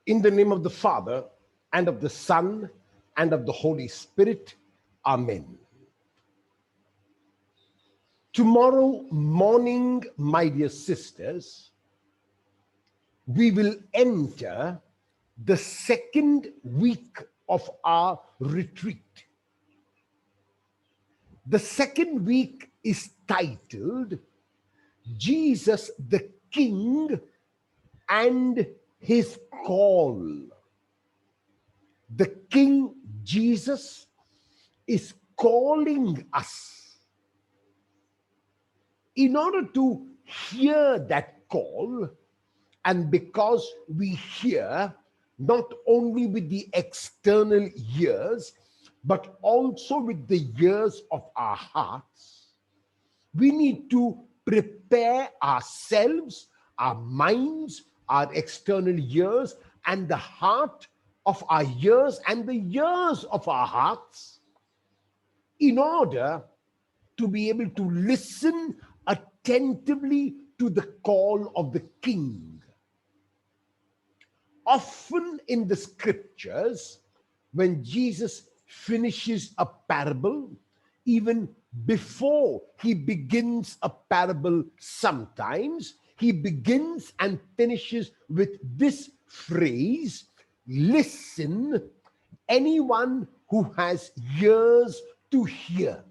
In the name of the Father, and of the Son, and of the Holy Spirit. Amen. Tomorrow morning, my dear sisters, we will enter the second week of our retreat. The second week is titled Jesus the King and His Call. The King Jesus is calling us. In order to hear that call, and because we hear not only with the external ears, but also with the ears of our hearts, we need to prepare ourselves, our minds, our external ears, and the heart of our ears and the ears of our hearts in order to be able to listen attentively to the call of the King. Often in the scriptures, when Jesus finishes a parable, even before he begins a parable, sometimes he begins and finishes with this phrase, listen, anyone who has ears to hear.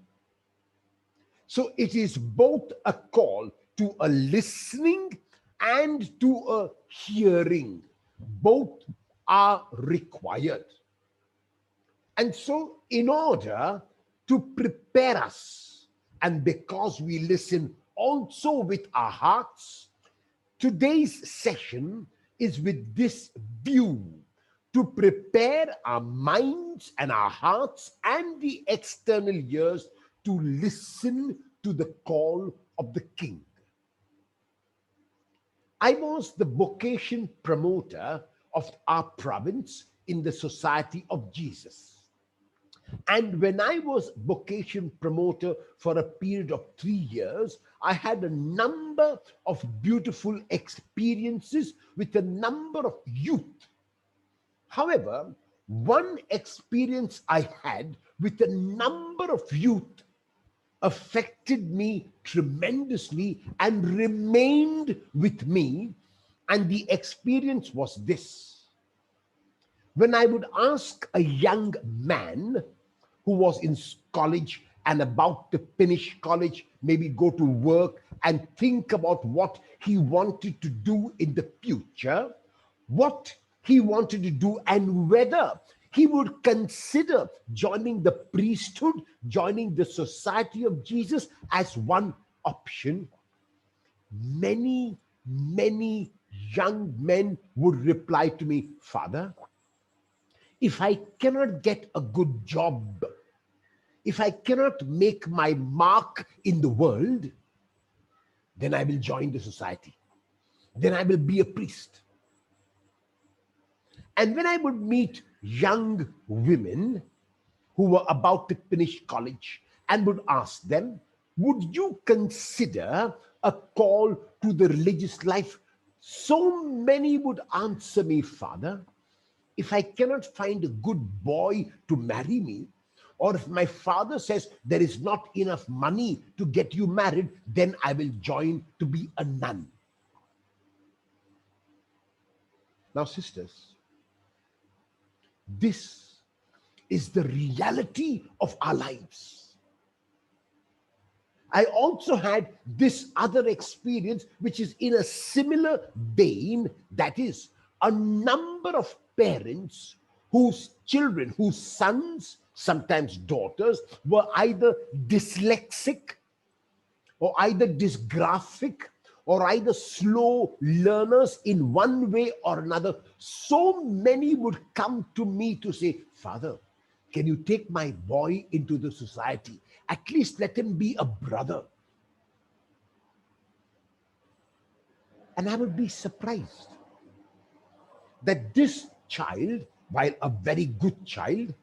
So it is both a call to a listening and to a hearing. Both are required. And so in order to prepare us, and because we listen also with our hearts, today's session is with this view, to prepare our minds and our hearts and the external ears to listen to the call of the King. I was the vocation promoter of our province in the Society of Jesus. And when I was vocation promoter for a period of 3 years, I had a number of beautiful experiences with a number of youth. However, one experience I had with a number of youth affected me tremendously and remained with me. And the experience was this. When I would ask a young man who was in college and about to finish college, maybe go to work and think about what he wanted to do in the future, what he wanted to do, and whether he would consider joining the priesthood, joining the Society of Jesus as one option, many young men would reply to me, Father, if I cannot get a good job, if I cannot make my mark in the world, then I will join the society. Then I will be a priest. And when I would meet young women who were about to finish college and would ask them, would you consider a call to the religious life? So many would answer me, Father, if I cannot find a good boy to marry me, or if my father says there is not enough money to get you married, then I will join to be a nun. Now, sisters, this is the reality of our lives. I also had this other experience, which is in a similar vein, that is, a number of parents whose children, whose sons, sometimes daughters, were either dyslexic or either dysgraphic or either slow learners in one way or another. So many would come to me to say, Father, can you take my boy into the society? At least let him be a brother. And I would be surprised that this child, while a very good child,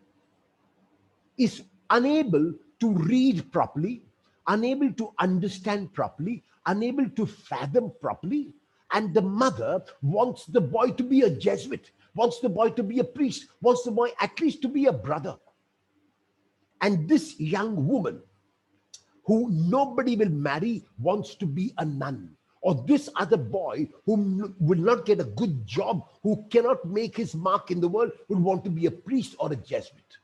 is unable to read properly, unable to understand properly, unable to fathom properly, And the mother wants the boy to be a Jesuit, wants the boy to be a priest, wants the boy at least to be a brother. And this young woman, who nobody will marry, wants to be a nun. Or this other boy who will not get a good job, who cannot make his mark in the world, will want to be a priest or a Jesuit.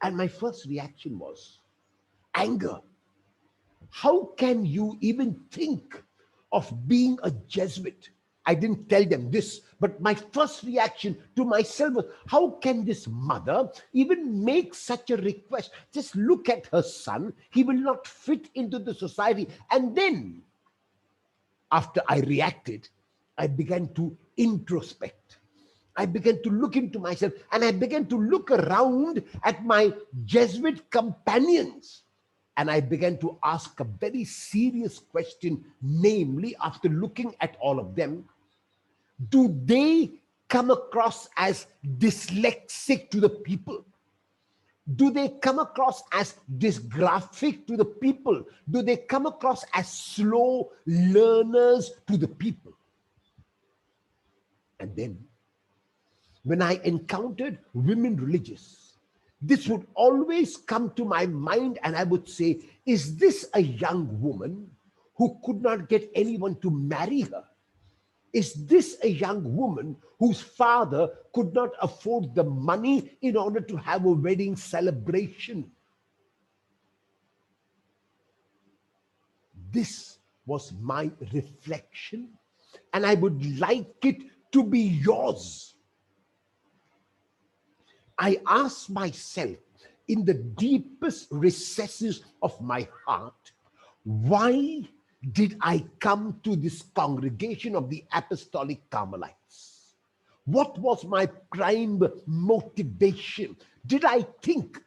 And my first reaction was anger. How can you even think of being a Jesuit? I didn't tell them this, but my first reaction to myself was, how can this mother even make such a request? Just look at her son. He will not fit into the society. And then, after I reacted, I began to introspect. I began to look into myself, and I began to look around at my Jesuit companions. And I began to ask a very serious question, namely, after looking at all of them, do they come across as dyslexic to the people? Do they come across as dysgraphic to the people? Do they come across as slow learners to the people? And then, when I encountered women religious, this would always come to my mind, and I would say, is this a young woman who could not get anyone to marry her? Is this a young woman whose father could not afford the money in order to have a wedding celebration? This was my reflection, and I would like it to be yours. I asked myself in the deepest recesses of my heart, why did I come to this congregation of the Apostolic Carmelites? What was my prime motivation? Did I think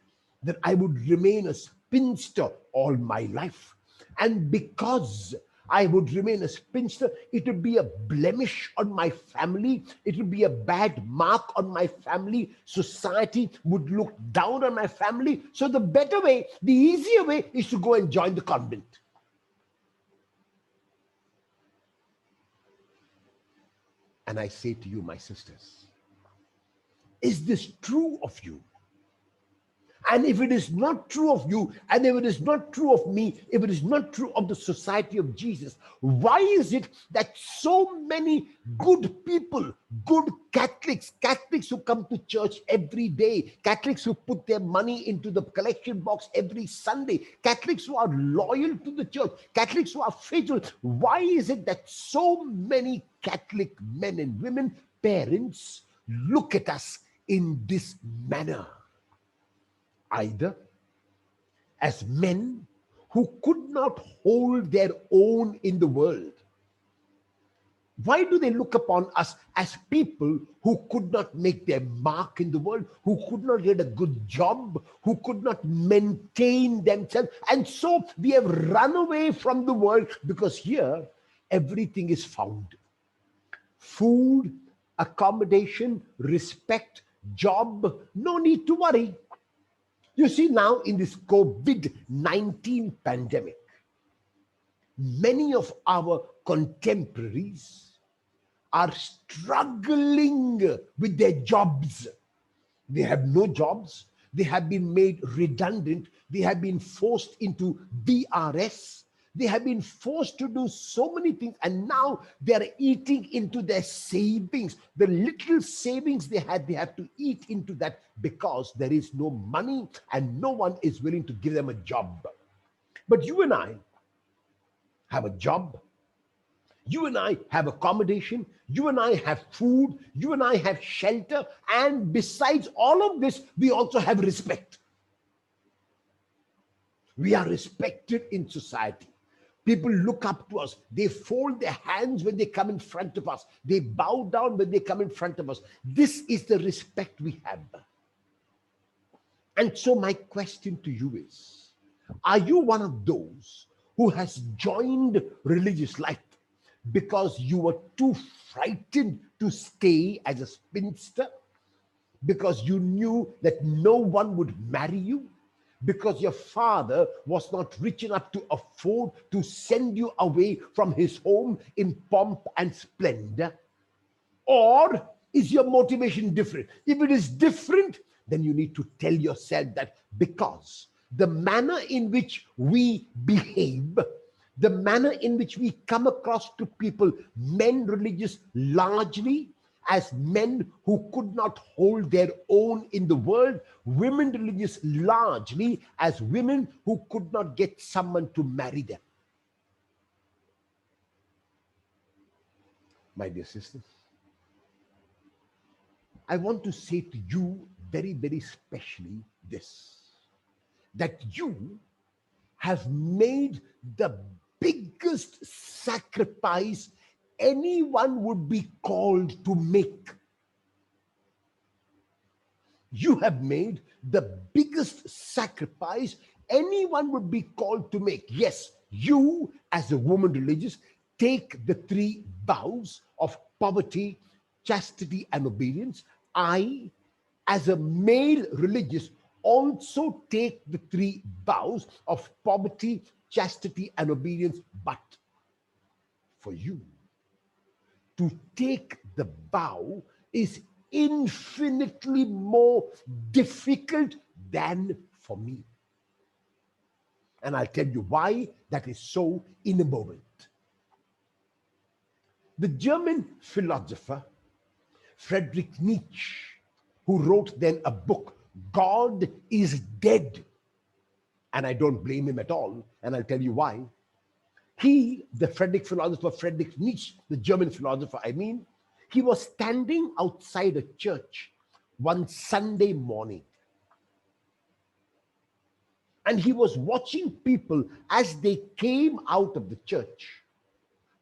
that I would remain a spinster all my life? And because I would remain a spinster, it would be a blemish on my family. It would be a bad mark on my family. Society would look down on my family. So the better way, the easier way, is to go and join the convent. And I say to you, my sisters, is this true of you? And if it is not true of you, and if it is not true of me, if it is not true of the Society of Jesus, why is it that so many good people, good Catholics who come to church every day, Catholics who put their money into the collection box every Sunday, Catholics who are loyal to the church, Catholics who are faithful, why is it that so many Catholic men and women, parents, look at us in this manner? Either as men who could not hold their own in the world. Why do they look upon us as people who could not make their mark in the world, who could not get a good job, who could not maintain themselves? And so we have run away from the world, because here everything is found. Food, accommodation, respect, job, no need to worry. You see, now in this COVID-19 pandemic, many of our contemporaries are struggling with their jobs. They have no jobs. They have been made redundant. They have been forced into BRS. They have been forced to do so many things, and now they are eating into their savings. The little savings they had, they have to eat into that, because there is no money and no one is willing to give them a job. But you and I have a job. You and I have accommodation. You and I have food. You and I have shelter. And besides all of this, we also have respect. We are respected in society. People look up to us. They fold their hands when they come in front of us. They bow down when they come in front of us. This is the respect we have. And so my question to you is, are you one of those who has joined religious life because you were too frightened to stay as a spinster? Because you knew that no one would marry you? because your father was not rich enough to afford to send you away from his home in pomp and splendor? Or is your motivation different? If it is different, then you need to tell yourself that because the manner in which we behave, the manner in which we come across to people, men religious largely as men who could not hold their own in the world, women religious largely as women who could not get someone to marry them. My dear sisters, I want to say to you very, very specially this, that you have made the biggest sacrifice anyone would be called to make. You have made the biggest sacrifice anyone would be called to make. Yes, you, as a woman religious, take the 3 vows of poverty, chastity, and obedience. I, as a male religious, also take the 3 vows of poverty, chastity, and obedience. But for you, to take the vow is infinitely more difficult than for me. And I'll tell you why that is so in a moment. The German philosopher Friedrich Nietzsche, who wrote then a book, God is Dead, and I don't blame him at all, and I'll tell you why. He, the philosopher Friedrich Nietzsche, the German philosopher, he was standing outside a church one Sunday morning. And he was watching people as they came out of the church,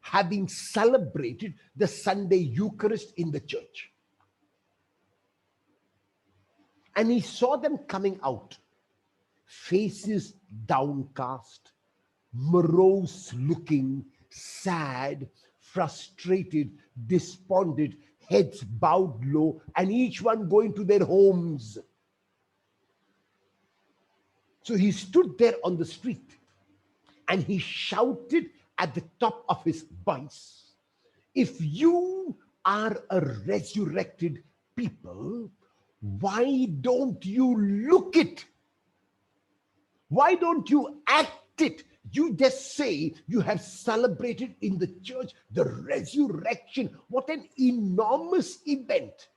having celebrated the Sunday Eucharist in the church. And he saw them coming out, faces downcast, morose looking, sad, frustrated, despondent, heads bowed low, and each one going to their homes. So he stood there on the street and he shouted at the top of his voice, if you are a resurrected people, why don't you look it? Why don't you act it? You just say you have celebrated in the church the resurrection. What an enormous event.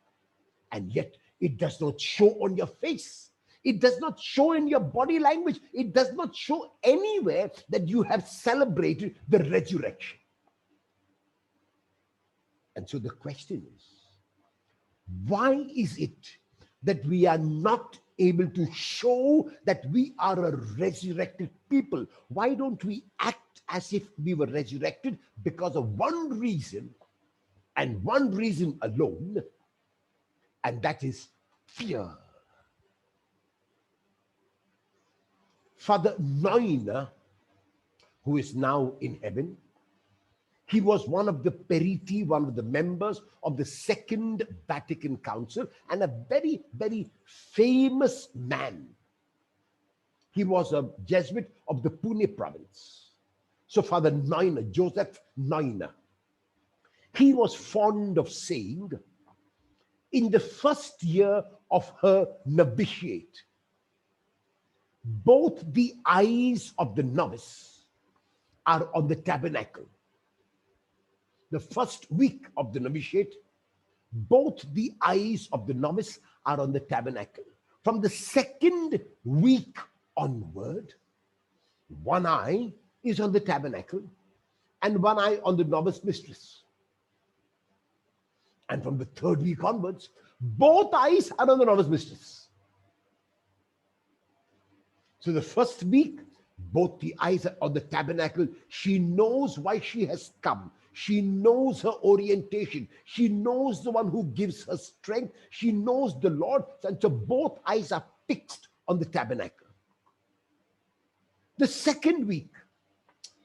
And yet it does not show on your face. It does not show in your body language. It does not show anywhere that you have celebrated the resurrection. And so the question is, why is it that we are not able to show that we are a resurrected people? Why don't we act as if we were resurrected? Because of one reason, and one reason alone, and that is fear. Father Neuner, who is now in heaven, he was one of the periti, one of the members of the Second Vatican Council, and a very, very famous man. He was a Jesuit of the Pune province. So Father Neuner, Joseph Neuner, he was fond of saying, in the first year of her novitiate, both the eyes of the novice are on the tabernacle. The first week of the novitiate, both the eyes of the novice are on the tabernacle. From the second week onward, one eye is on the tabernacle and one eye on the novice mistress. And from the third week onwards, both eyes are on the novice mistress. So the first week, both the eyes are on the tabernacle. She knows why she has come. She knows her orientation. She knows the one who gives her strength. She knows the Lord. And so both eyes are fixed on the tabernacle. The second week,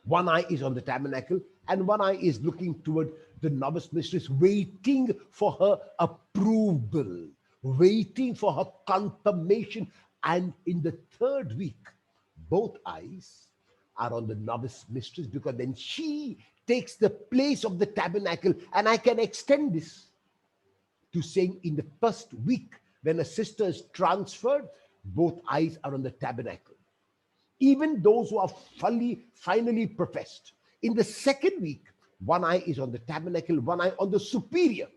one eye is on the tabernacle and one eye is looking toward the novice mistress, waiting for her approval, waiting for her confirmation. And in the third week, both eyes are on the novice mistress, because then she takes the place of the tabernacle. And I can extend this to saying in the first week, when a sister is transferred, both eyes are on the tabernacle. Even those who are finally professed. In the second week, one eye is on the tabernacle, one eye on the superior.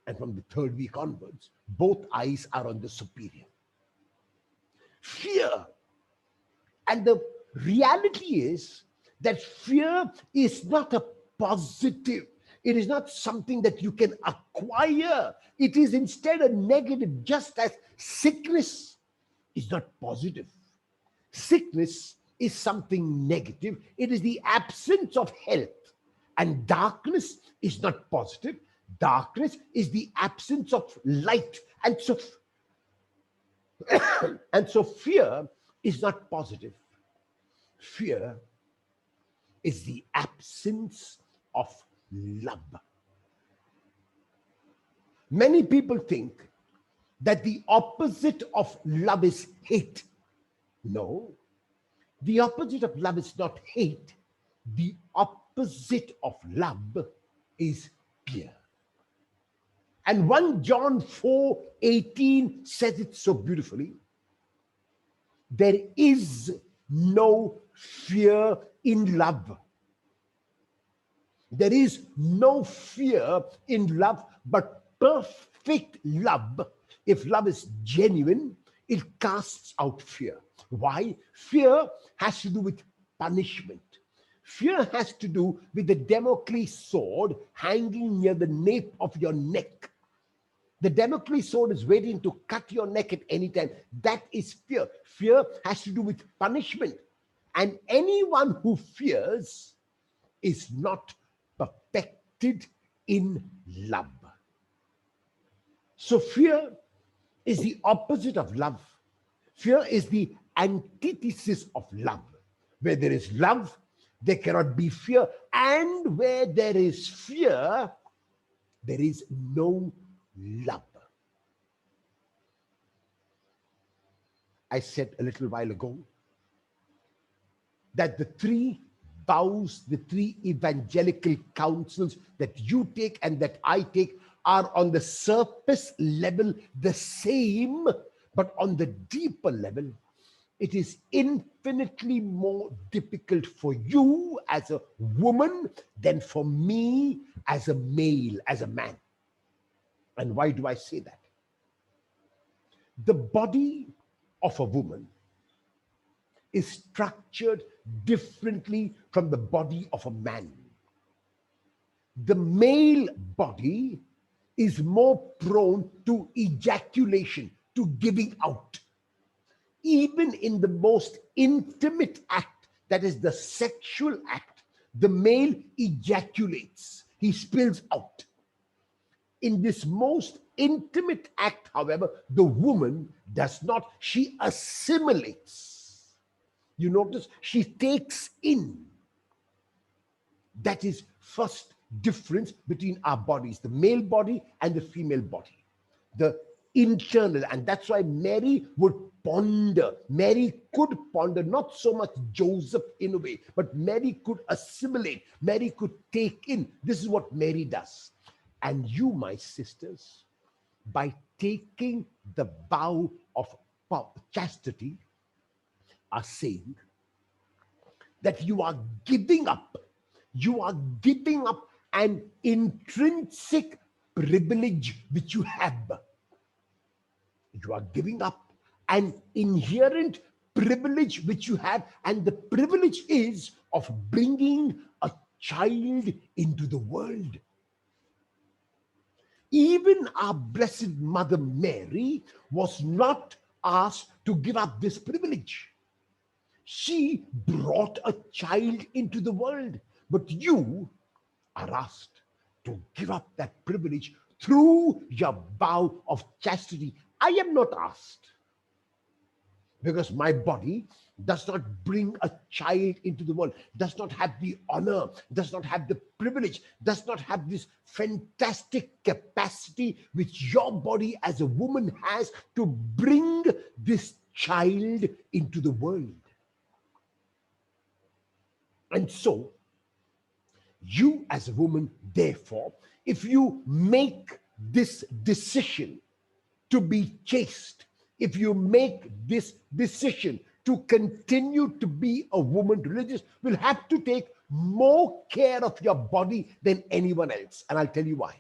And from the third week onwards, both eyes are on the superior. Fear. And the reality is that fear is not a positive. It is not something that you can acquire. It is instead a negative, just as sickness is not positive. Sickness is something negative. It is the absence of health. And darkness is not positive. Darkness is the absence of light. And so fear is not positive. Fear is the absence of love. Many people think that the opposite of love is hate. No, the opposite of love is not hate. The opposite of love is fear. And 1 John 4:18 says it so beautifully. There is no fear in love. There is no fear in love, but perfect love. If love is genuine, it casts out fear. Why? Fear has to do with punishment. Fear has to do with the Damocles sword hanging near the nape of your neck. The Damocles sword is waiting to cut your neck at any time. That is fear. Fear has to do with punishment. And anyone who fears is not perfected in love. So fear is the opposite of love. Fear is the antithesis of love. Where there is love, there cannot be fear. And where there is fear, there is no love. I said a little while ago that the three vows, the three evangelical counsels that you take and that I take are on the surface level the same, but on the deeper level, it is infinitely more difficult for you as a woman than for me as a male, as a man. And why do I say that? The body of a woman is structured differently from the body of a man. The male body is more prone to ejaculation, to giving out. Even in the most intimate act, that is the sexual act, the male ejaculates, he spills out. In this most intimate act, however, the woman does not, she assimilates. You notice, she takes in. That is first difference between our bodies, the male body and the female body. The internal, and that's why Mary would ponder. Mary could ponder, not so much Joseph in a way, but Mary could assimilate. Mary could take in. This is what Mary does. And you, my sisters, by taking the vow of chastity, are saying that you are giving up an intrinsic privilege which you have. You are giving up an inherent privilege which you have, and the privilege is of bringing a child into the world. Even our Blessed Mother Mary was not asked to give up this privilege. She brought a child into the world, but you are asked to give up that privilege through your vow of chastity. I am not asked, because my body does not bring a child into the world, does not have the honor, does not have the privilege, does not have this fantastic capacity which your body as a woman has to bring this child into the world. And so, you as a woman, therefore, if you make this decision to be chaste, if you make this decision to continue to be a woman religious, will have to take more care of your body than anyone else. And I'll tell you why.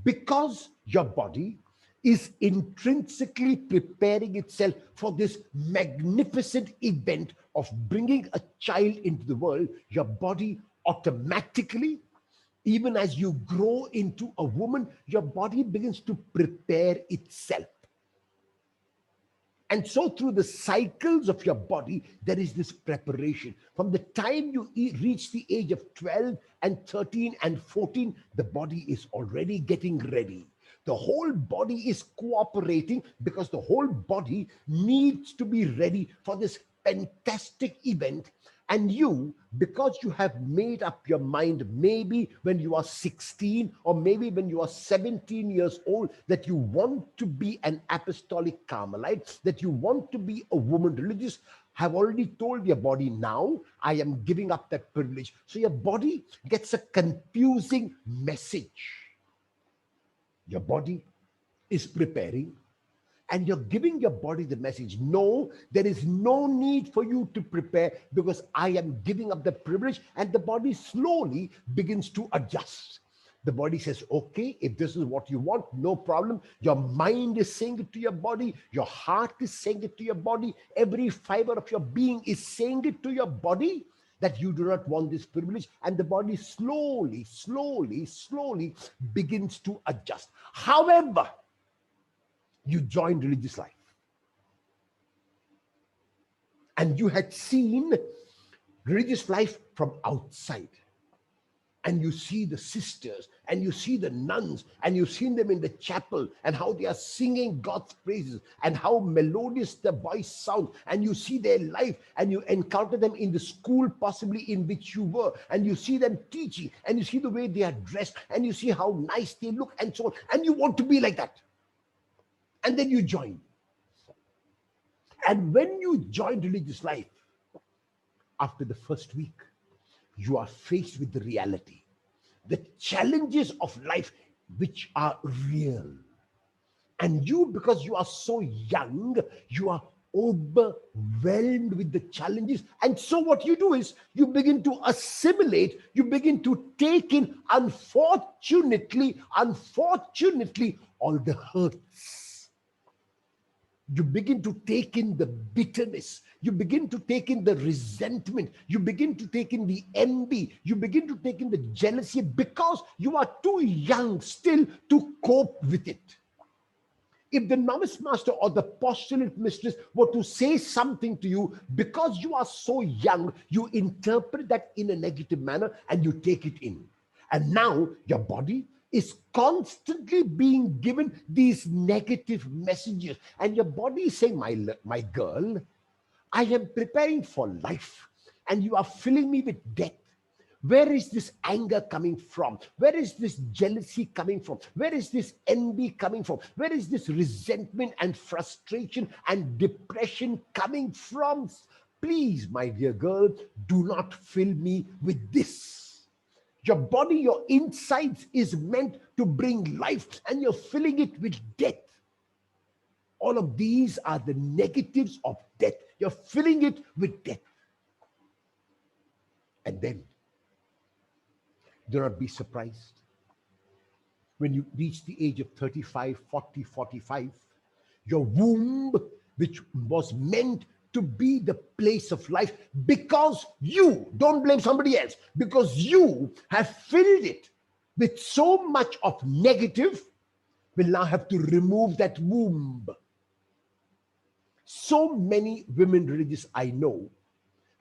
Because your body is intrinsically preparing itself for this magnificent event of bringing a child into the world, your body automatically, even as you grow into a woman, your body begins to prepare itself. And so through the cycles of your body, there is this preparation. From the time you reach the age of 12 and 13 and 14, the body is already getting ready. The whole body is cooperating because the whole body needs to be ready for this fantastic event. And you, because you have made up your mind, maybe when you are 16 or maybe when you are 17 years old, that you want to be an apostolic Carmelite, that you want to be a woman religious, have already told your body, now I am giving up that privilege. So your body gets a confusing message. Your body is preparing, and you're giving your body the message, no, there is no need for you to prepare because I am giving up the privilege. And the body slowly begins to adjust. The body says, okay, if this is what you want, no problem. Your mind is saying it to your body. Your heart is saying it to your body. Every fiber of your being is saying it to your body that you do not want this privilege. And the body slowly begins to adjust. However, you joined religious life and you had seen religious life from outside, and you see the sisters and you see the nuns and you've seen them in the chapel and how they are singing God's praises and how melodious the voice sounds, and you see their life and you encounter them in the school possibly in which you were, and you see them teaching and you see the way they are dressed and you see how nice they look and so on, and you want to be like that. And then you join. And when you join religious life, after the first week, you are faced with the reality, the challenges of life which are real. And you, because you are so young, you are overwhelmed with the challenges. And so what you do is you begin to assimilate, you begin to take in, unfortunately, all the hurts. You begin to take in the bitterness. You begin to take in the resentment. You begin to take in the envy. You begin to take in the jealousy because you are too young still to cope with it. If the novice master or the postulant mistress were to say something to you, because you are so young, you interpret that in a negative manner and you take it in. And now your body is constantly being given these negative messages. And your body is saying, my girl, I am preparing for life and you are filling me with death. Where is this anger coming from? Where is this jealousy coming from? Where is this envy coming from? Where is this resentment and frustration and depression coming from? Please, my dear girl, do not fill me with this. Your body, your insides is meant to bring life, and you're filling it with death. All of these are the negatives of death. You're filling it with death. And then, do not be surprised when you reach the age of 35, 40, 45, your womb, which was meant to be the place of life, because you, don't blame somebody else, because you have filled it with so much of negative, will now have to remove that womb. So many women religious I know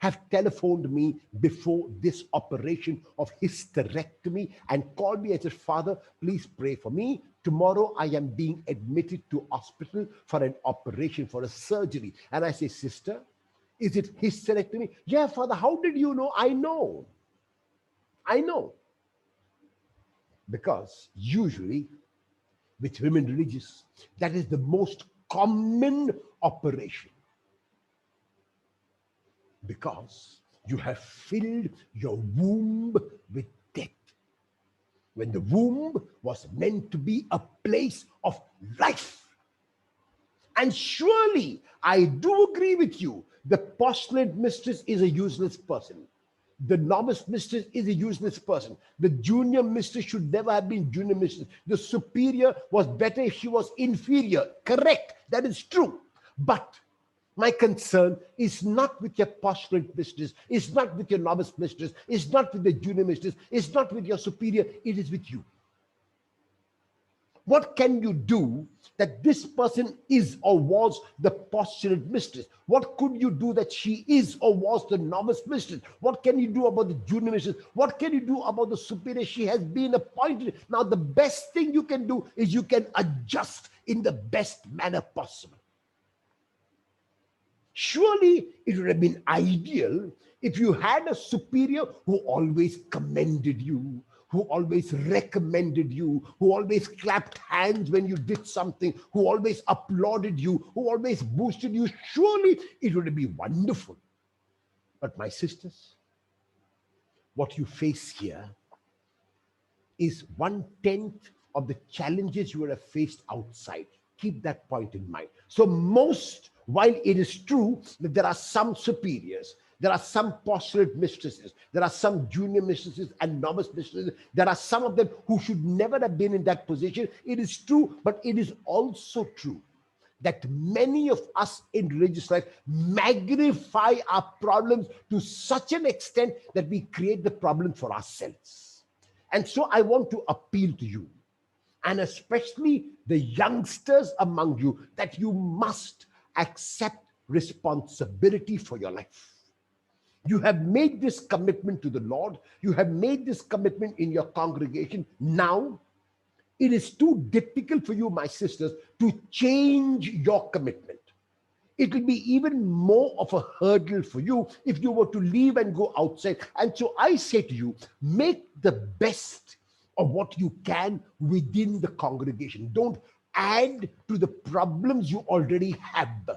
have telephoned me before this operation of hysterectomy and called me and said, Father, please pray for me. Tomorrow I am being admitted to hospital for an operation, for a surgery. And I say, sister, is it hysterectomy? Yeah, Father, how did you know? I know. Because usually with women religious, that is the most common operation. Because you have filled your womb with death, when the womb was meant to be a place of life. And surely, I do agree with you, the postulant mistress is a useless person. The novice mistress is a useless person. The junior mistress should never have been junior mistress. The superior was better if she was inferior. Correct, that is true. But my concern is not with your postulant mistress, it's not with your novice mistress, it's not with the junior mistress, it's not with your superior, it is with you. What can you do that this person is or was the postulant mistress? What could you do that she is or was the novice mistress? What can you do about the junior mistress? What can you do about the superior? She has been appointed. Now, the best thing you can do is you can adjust in the best manner possible. Surely it would have been ideal if you had a superior who always commended you, who always recommended you, who always clapped hands when you did something, who always applauded you, who always boosted you. Surely it would be wonderful. But my sisters, what you face here is 1/10 of the challenges you would have faced outside. Keep that point in mind. So while it is true that there are some superiors, there are some postulant mistresses, there are some junior mistresses and novice mistresses, there are some of them who should never have been in that position. It is true, but it is also true that many of us in religious life magnify our problems to such an extent that we create the problem for ourselves. And so I want to appeal to you, and especially the youngsters among you, that you must accept responsibility for your life. You have made this commitment to the Lord. You have made this commitment in your congregation. Now, it is too difficult for you, my sisters, to change your commitment. It will be even more of a hurdle for you if you were to leave and go outside. And so I say to you, make the best of what you can within the congregation. Don't add to the problems you already have.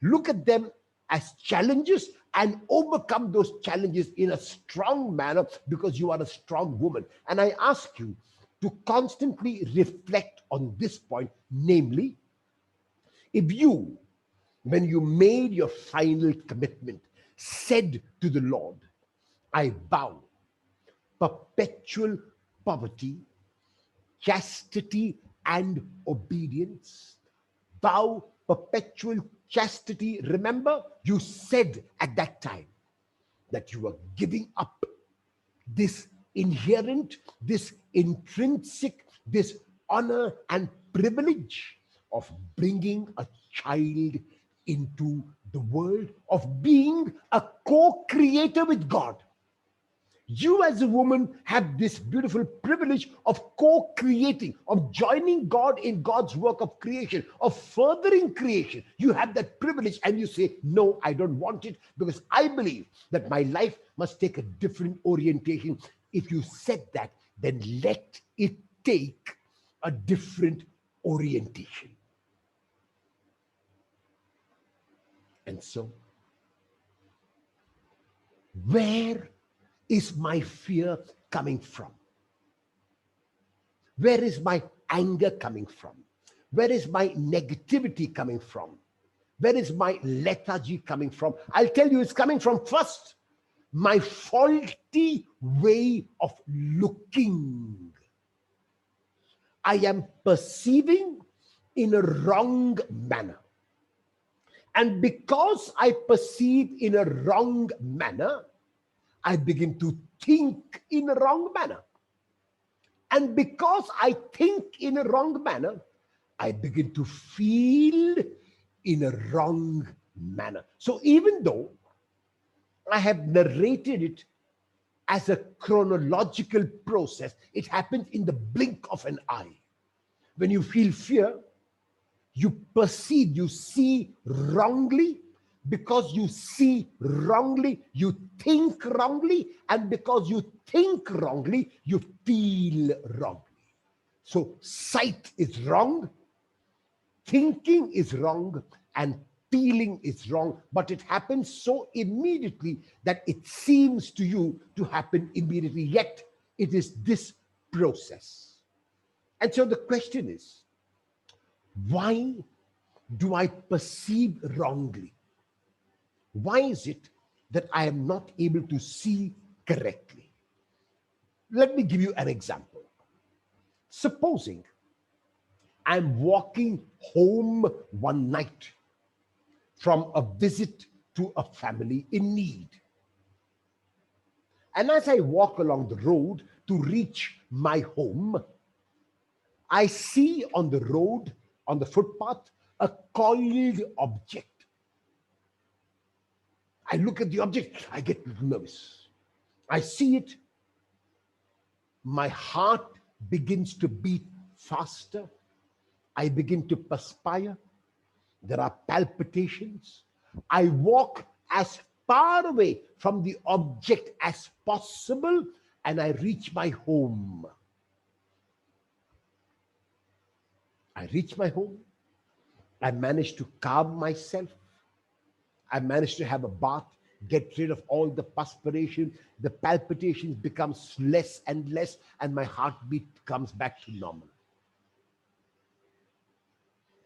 Look at them as challenges and overcome those challenges in a strong manner, because you are a strong woman. And I ask you to constantly reflect on this point, namely, if you, when you made your final commitment, said to the Lord, I vow perpetual poverty, chastity, and obedience, vow perpetual chastity. Remember, you said at that time that you were giving up this inherent, this intrinsic, this honor and privilege of bringing a child into the world, of being a co-creator with God. You as a woman have this beautiful privilege of co-creating, of joining God in God's work of creation, of furthering creation. You have that privilege, and you say, no, I don't want it, because I believe that my life must take a different orientation. If you said that, then let it take a different orientation. And so, where is my fear coming from? Where is my anger coming from? Where is my negativity coming from? Where is my lethargy coming from? I'll tell you, it's coming from first, my faulty way of looking. I am perceiving in a wrong manner. And because I perceive in a wrong manner, I begin to think in a wrong manner. And because I think in a wrong manner, I begin to feel in a wrong manner. So even though I have narrated it as a chronological process. It happens in the blink of an eye. When you feel fear, you perceive, you see wrongly. Because you see wrongly, you think wrongly. And because you think wrongly, you feel wrongly. So sight is wrong, thinking is wrong, and feeling is wrong, but it happens so immediately that it seems to you to happen immediately, yet it is this process. And so the question is, why do I perceive wrongly? Why is it that I am not able to see correctly? Let me give you an example. Supposing I'm walking home one night from a visit to a family in need. And as I walk along the road to reach my home, I see on the road, on the footpath, a coiled object. I look at the object, I get nervous. I see it, my heart begins to beat faster. I begin to perspire. There are palpitations. I walk as far away from the object as possible, and I reach my home. I reach my home. I manage to calm myself. I manage to have a bath, get rid of all the perspiration. The palpitations becomes less and less, and my heartbeat comes back to normal.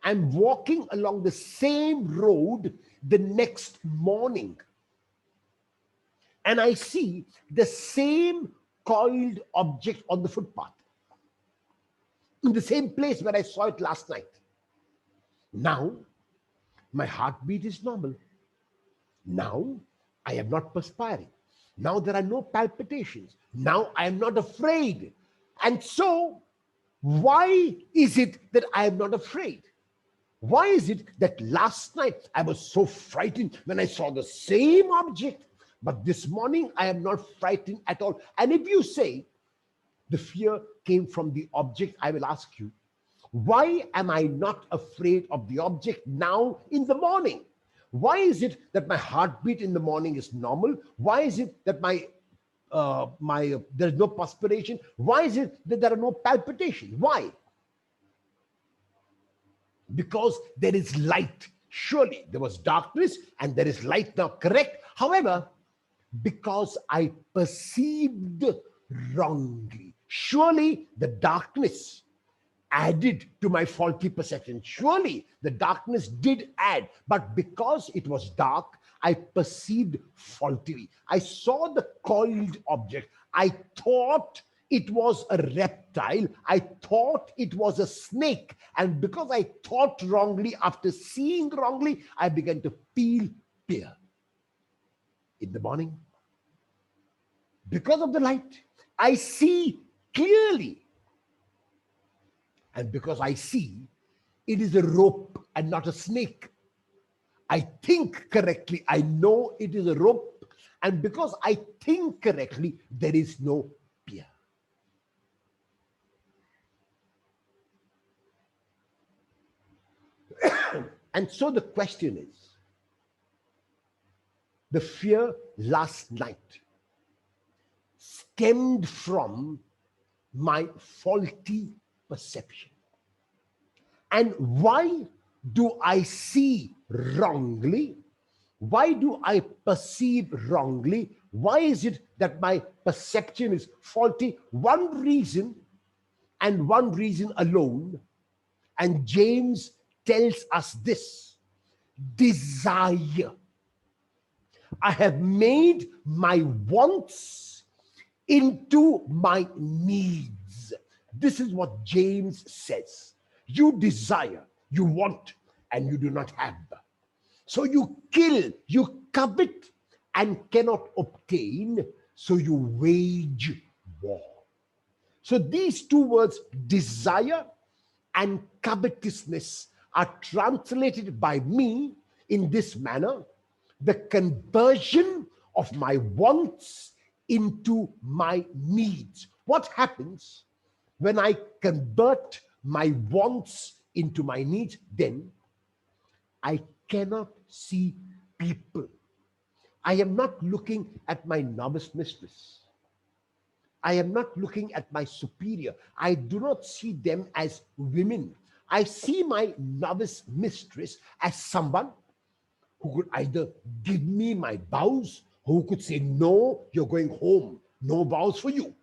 I'm walking along the same road the next morning, and I see the same coiled object on the footpath, in the same place where I saw it last night. Now, my heartbeat is normal. Now, I am not perspiring. Now, there are no palpitations. Now, I am not afraid. And so, why is it that I am not afraid? Why is it that last night I was so frightened when I saw the same object, but this morning I am not frightened at all? And if you say the fear came from the object, I will ask you, why am I not afraid of the object now in the morning? Why is it that my heartbeat in the morning is normal? Why is it that there is no perspiration? Why is it that there are no palpitations? Why? Because there is light. Surely there was darkness and there is light now, correct? However, because I perceived wrongly, surely the darkness added to my faulty perception. Surely the darkness did add, but because it was dark, I perceived faultily. I saw the coiled object. I thought it was a reptile. I thought it was a snake. And because I thought wrongly, after seeing wrongly, I began to feel fear. In the morning, because of the light, I see clearly. And because I see, it is a rope and not a snake. I think correctly. I know it is a rope. And because I think correctly, there is no fear. And so the question is, the fear last night stemmed from my faulty perception. And why do I see wrongly? Why do I perceive wrongly? Why is it that my perception is faulty? One reason, and one reason alone, and James tells us this: desire. I have made my wants into my needs. This is what James says. You desire, you want, and you do not have. So you kill, you covet, and cannot obtain, so you wage war. So these two words, desire and covetousness, are translated by me in this manner: the conversion of my wants into my needs. What happens when I convert my wants into my needs? Then I cannot see people. I am not looking at my novice mistress. I am not looking at my superior. I do not see them as women. I see my novice mistress as someone who could either give me my vows, or who could say, no, you're going home, no vows for you.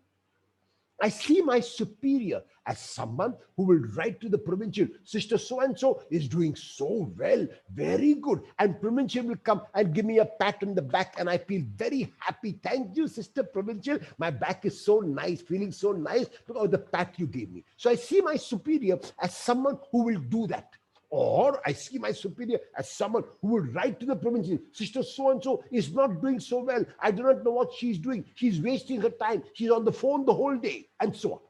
I see my superior as someone who will write to the provincial, Sister so-and-so is doing so well, very good. And provincial will come and give me a pat on the back, and I feel very happy. Thank you, Sister Provincial. My back is so nice, feeling so nice because of the pat you gave me. So I see my superior as someone who will do that. Or I see my superior as someone who will write to the provincial, Sister so-and-so is not doing so well. I do not know what she's doing. She's wasting her time. She's on the phone the whole day, and so on.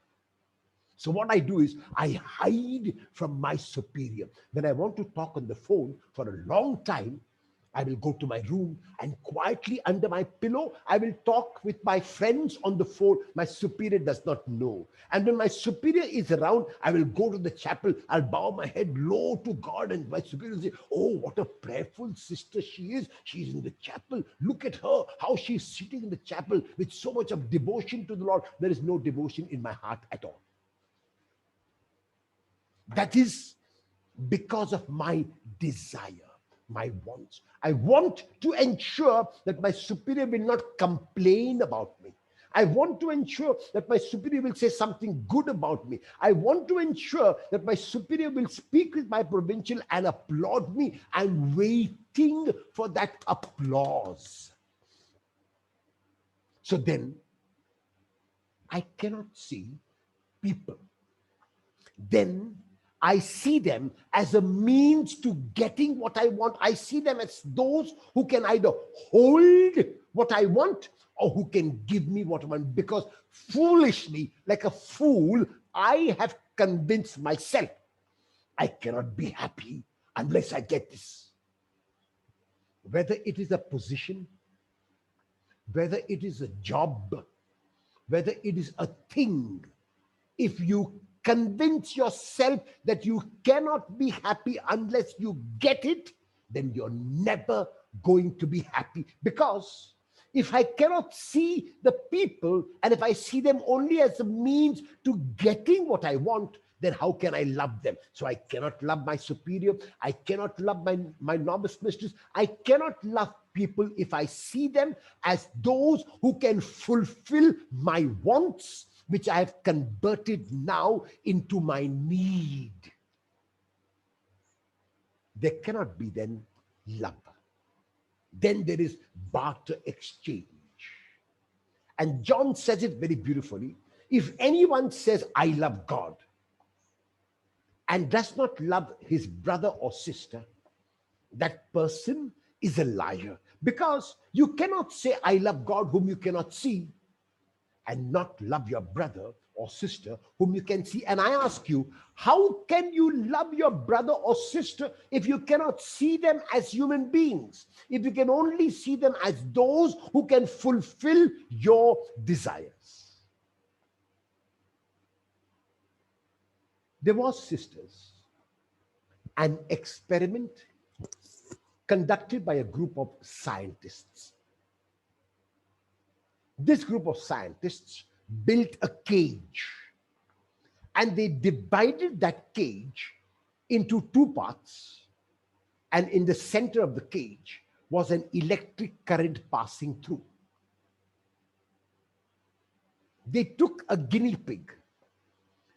So what I do is I hide from my superior. When I want to talk on the phone for a long time, I will go to my room and quietly under my pillow, I will talk with my friends on the phone. My superior does not know. And when my superior is around, I will go to the chapel. I'll bow my head low to God, and my superior will say, oh, what a prayerful sister she is. She's in the chapel. Look at her, how she's sitting in the chapel with so much of devotion to the Lord. There is no devotion in my heart at all. That is because of my desire, my wants. I want to ensure that my superior will not complain about me. I want to ensure that my superior will say something good about me. I want to ensure that my superior will speak with my provincial and applaud me. I'm waiting for that applause. So then, I cannot see people. Then I see them as a means to getting what I want. I see them as those who can either hold what I want or who can give me what I want. Because foolishly, like a fool, I have convinced myself I cannot be happy unless I get this. Whether it is a position, whether it is a job, whether it is a thing, if you convince yourself that you cannot be happy unless you get it, then you're never going to be happy. Because if I cannot see the people, and if I see them only as a means to getting what I want, then how can I love them? So I cannot love my superior. I cannot love my novice mistress. I cannot love people if I see them as those who can fulfill my wants, which I have converted now into my need. There cannot be then love. Then there is barter exchange. And John says it very beautifully. If anyone says, I love God, and does not love his brother or sister, that person is a liar. Because you cannot say, I love God whom you cannot see, and not love your brother or sister whom you can see. And I ask you, how can you love your brother or sister if you cannot see them as human beings? If you can only see them as those who can fulfill your desires. There was, sisters, an experiment conducted by a group of scientists. This group of scientists built a cage, and they divided that cage into two parts, and in the center of the cage was an electric current passing through. They took a guinea pig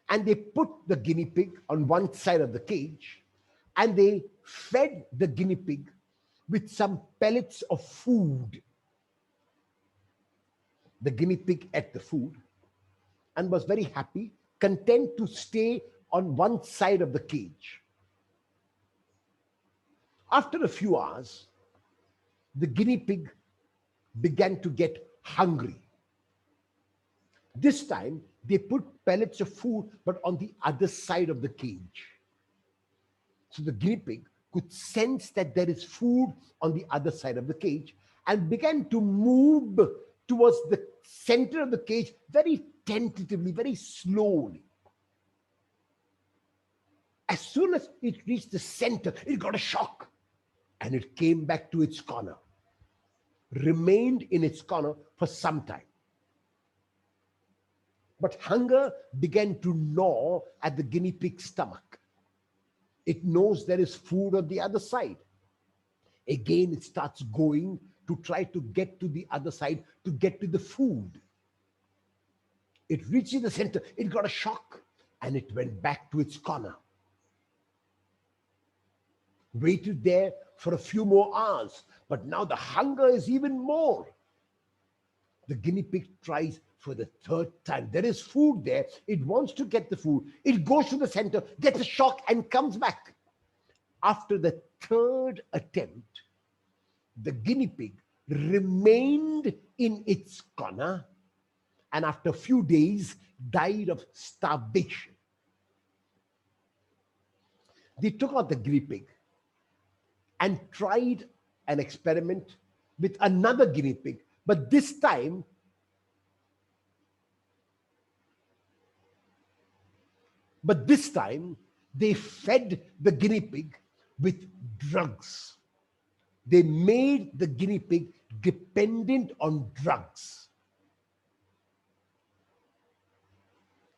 and they put the guinea pig on one side of the cage, and they fed the guinea pig with some pellets of food. The guinea pig ate the food and was very happy, content to stay on one side of the cage. After a few hours, the guinea pig began to get hungry. This time, they put pellets of food, but on the other side of the cage. So the guinea pig could sense that there is food on the other side of the cage, and began to move towards the center of the cage very tentatively, very slowly. As soon as it reached the center, it got a shock and it came back to its corner, remained in its corner for some time. But hunger began to gnaw at the guinea pig's stomach. It knows there is food on the other side. Again, it starts going to try to get to the other side, to get to the food. It reaches the center, it got a shock, and it went back to its corner. Waited there for a few more hours, but now the hunger is even more. The guinea pig tries for the third time. There is food there. It wants to get the food. It goes to the center, gets a shock, and comes back. After the third attempt, the guinea pig remained in its corner and after a few days died of starvation. They took out the guinea pig and tried an experiment with another guinea pig, but this time they fed the guinea pig with drugs. They made the guinea pig dependent on drugs.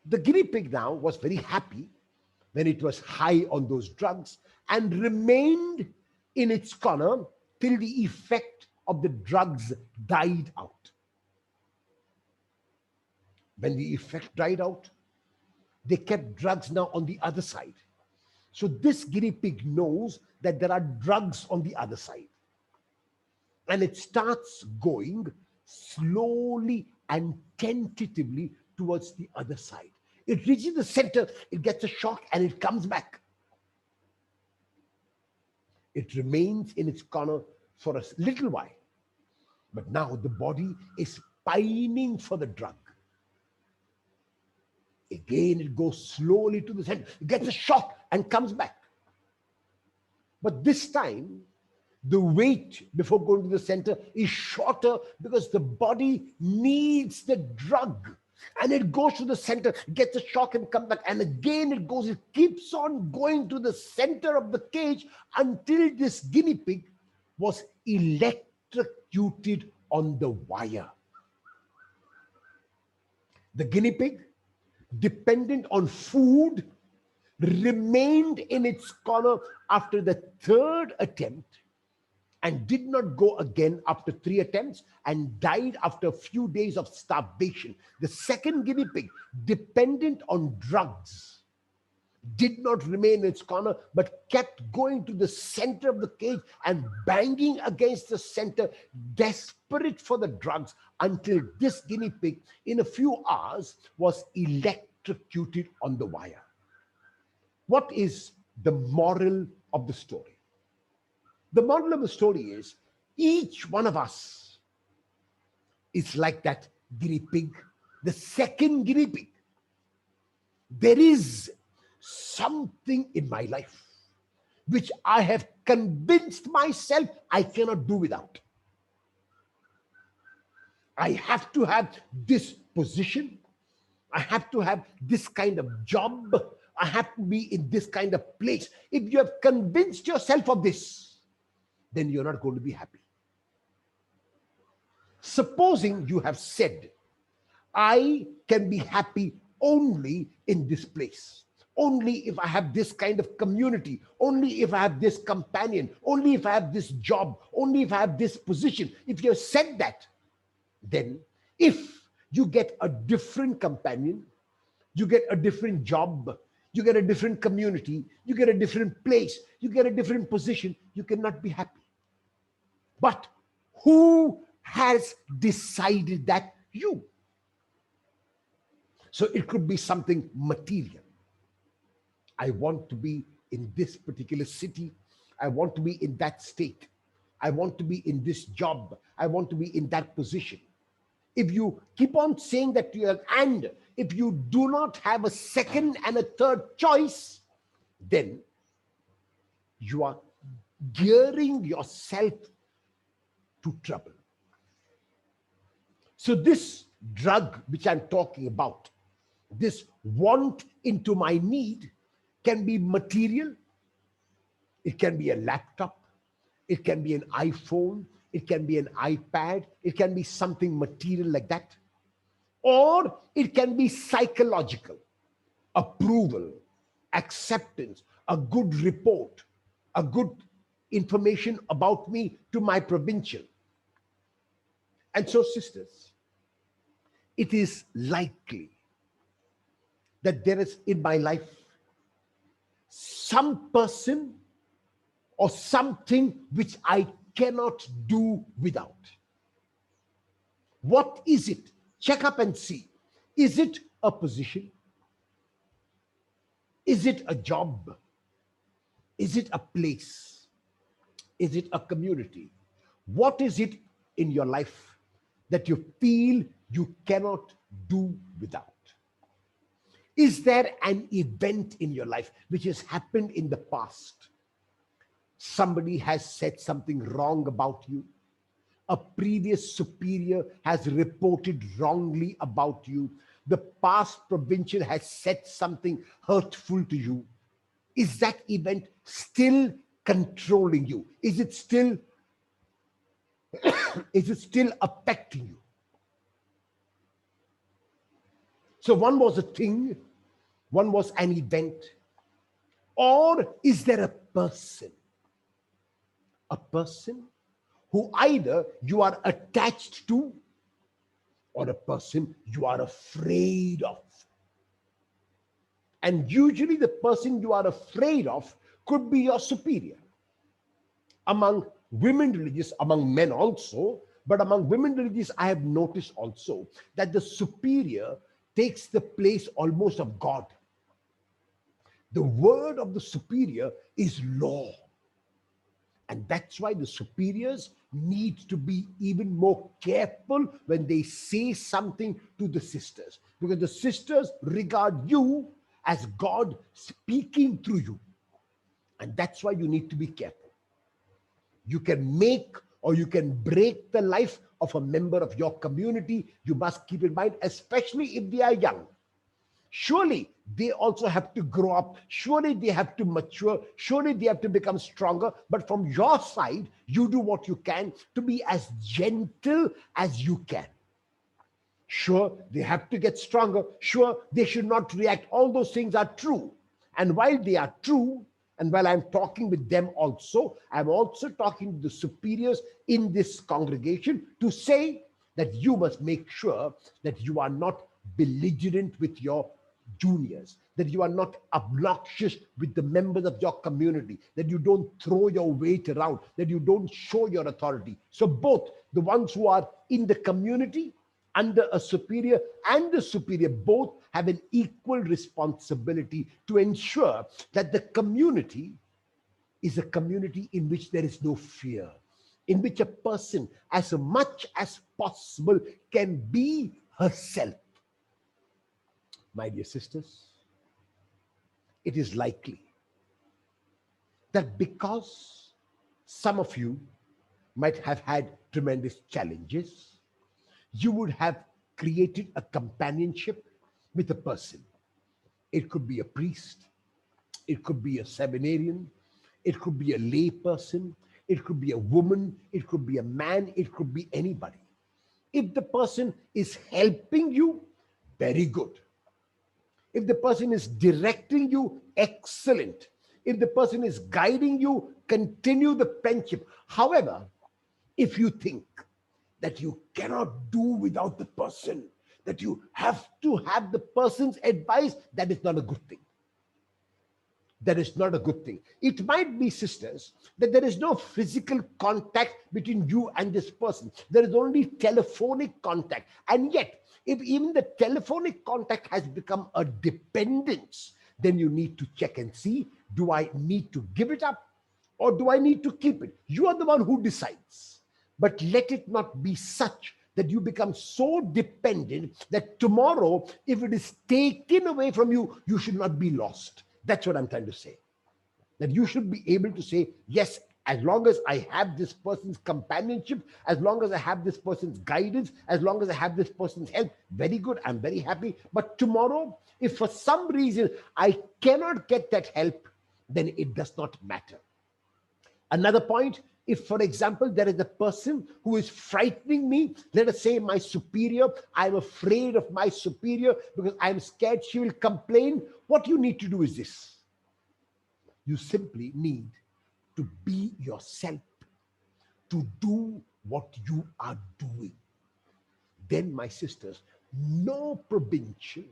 The guinea pig now was very happy when it was high on those drugs and remained in its corner till the effect of the drugs died out. When the effect died out, they kept drugs now on the other side. So this guinea pig knows that there are drugs on the other side. And it starts going slowly and tentatively towards the other side. It reaches the center, it gets a shock, and it comes back. It remains in its corner for a little while. But now the body is pining for the drug. Again, it goes slowly to the center, it gets a shock, and comes back. But this time, the wait before going to the center is shorter because the body needs the drug. And it goes to the center, gets a shock and comes back. And again it goes, it keeps on going to the center of the cage until this guinea pig was electrocuted on the wire. The guinea pig, dependent on food, remained in its corner after the third attempt and did not go again after 3 attempts and died after a few days of starvation. The second guinea pig, dependent on drugs, did not remain in its corner but kept going to the center of the cage and banging against the center, desperate for the drugs, until this guinea pig in a few hours was electrocuted on the wire. What is the moral of the story? The moral of the story is each one of us is like that guinea pig, the second guinea pig. There is something in my life which I have convinced myself I cannot do without. I have to have this position. I have to have this kind of job. I have to be in this kind of place. If you have convinced yourself of this, then you're not going to be happy. Supposing you have said, I can be happy only in this place, only if I have this kind of community, only if I have this companion, only if I have this job, only if I have this position. If you have said that, then if you get a different companion, you get a different job, you get a different community, you get a different place, you get a different position, you cannot be happy. But who has decided that? You. So it could be something material. I want to be in this particular city. I want to be in that state. I want to be in this job. I want to be in that position. If you keep on saying that to you, and if you do not have a second and a third choice, then you are gearing yourself to trouble. So this drug which I'm talking about, this want into my need, can be material, it can be a laptop, it can be an iPhone, it can be an iPad, it can be something material like that. Or it can be psychological, approval, acceptance, a good report, a good information about me to my provincial. And so, sisters, it is likely that there is in my life some person or something which I cannot do without. What is it? Check up and see. Is it a position? Is it a job? Is it a place? Is it a community? What is it in your life that you feel you cannot do without? Is there an event in your life which has happened in the past? Somebody has said something wrong about you. A previous superior has reported wrongly about you. The past provincial has said something hurtful to you. Is that event still controlling you? Is it still affecting you? So one was a thing, one was an event, or is there a person? A person who either you are attached to or a person you are afraid of. And usually the person you are afraid of could be your superior. Among women religious, among men also, but among women religious, I have noticed also that the superior takes the place almost of God. The word of the superior is law. And that's why the superiors need to be even more careful when they say something to the sisters, because the sisters regard you as God speaking through you. And that's why you need to be careful. You can make or you can break the life of a member of your community. You must keep in mind, especially if they are young. Surely they also have to grow up. Surely they have to mature. Surely they have to become stronger. But from your side, you do what you can to be as gentle as you can. Sure, they have to get stronger. Sure, they should not react. All those things are true. And while they are true, and while I'm talking with them also, I'm also talking to the superiors in this congregation to say that you must make sure that you are not belligerent with your juniors, that you are not obnoxious with the members of your community, that you don't throw your weight around, that you don't show your authority. So both the ones who are in the community under a superior and the superior both have an equal responsibility to ensure that the community is a community in which there is no fear, in which a person as much as possible can be herself. My dear sisters, it is likely that because some of you might have had tremendous challenges, you would have created a companionship with a person. It could be a priest, it could be a seminarian, it could be a lay person, it could be a woman, it could be a man, it could be anybody. If the person is helping you, very good. If the person is directing you, excellent. If the person is guiding you, continue the friendship. However, if you think that you cannot do without the person, that you have to have the person's advice, that is not a good thing. That is not a good thing. It might be, sisters, that there is no physical contact between you and this person. There is only telephonic contact. And yet, if even the telephonic contact has become a dependence, then you need to check and see, do I need to give it up or do I need to keep it? You are the one who decides. But let it not be such that you become so dependent that tomorrow, if it is taken away from you, you should not be lost. That's what I'm trying to say. That you should be able to say, yes, As long as I have this person's companionship, as long as I have this person's guidance, as long as I have this person's help, very good, I'm very happy. But tomorrow, if for some reason I cannot get that help, then it does not matter. Another point, if for example there is a person who is frightening me, let us say my superior, I'm afraid of my superior because I'm scared she will complain, what you need to do is this: you simply need to be yourself, to do what you are doing. Then, my sisters, no provincial,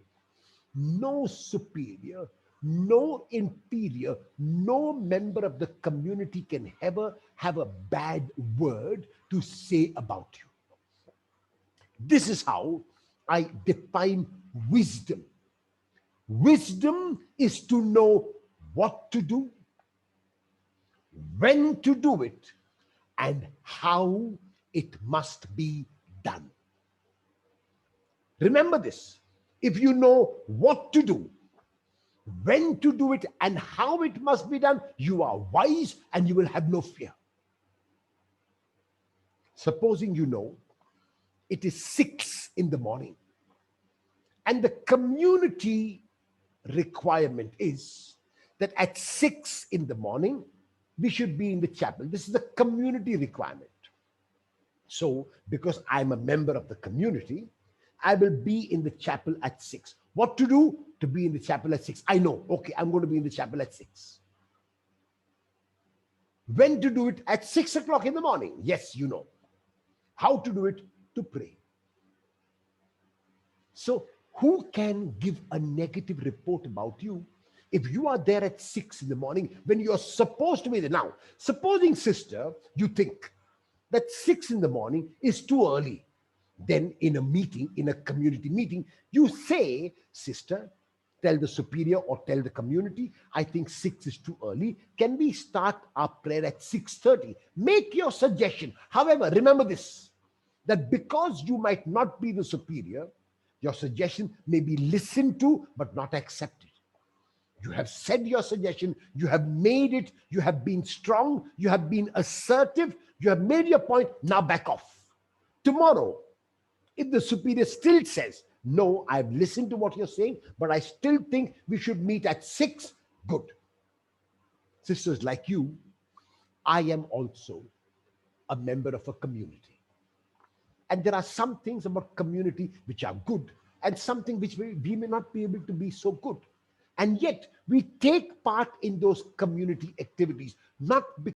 no superior, no inferior, no member of the community can ever have a bad word to say about you. This is how I define wisdom. Wisdom is to know what to do, when to do it, and how it must be done. Remember this: if you know what to do, when to do it, and how it must be done, you are wise and you will have no fear. Supposing you know it is 6 in the morning and the community requirement is that at 6 in the morning we should be in the chapel. This is the community requirement. So, because I'm a member of the community, I will be in the chapel at 6. What to do to be in the chapel at 6? I know, okay, I'm going to be in the chapel at 6. When to do it? At 6 o'clock in the morning. Yes, you know. How to do it? To pray. So, who can give a negative report about you if you are there at 6 in the morning when you're supposed to be there? Now, supposing, sister, you think that 6 in the morning is too early. Then in a meeting, in a community meeting, you say, sister, tell the superior or tell the community, I think 6 is too early. Can we start our prayer at 6:30? Make your suggestion. However, remember this, that because you might not be the superior, your suggestion may be listened to but not accepted. You have said your suggestion, you have made it, you have been strong, you have been assertive, you have made your point, now back off. Tomorrow, if the superior still says, no, I've listened to what you're saying, but I still think we should meet at 6, good. Sisters, like you, I am also a member of a community. And there are some things about community which are good and something which we may not be able to be so good. And yet we take part in those community activities, not because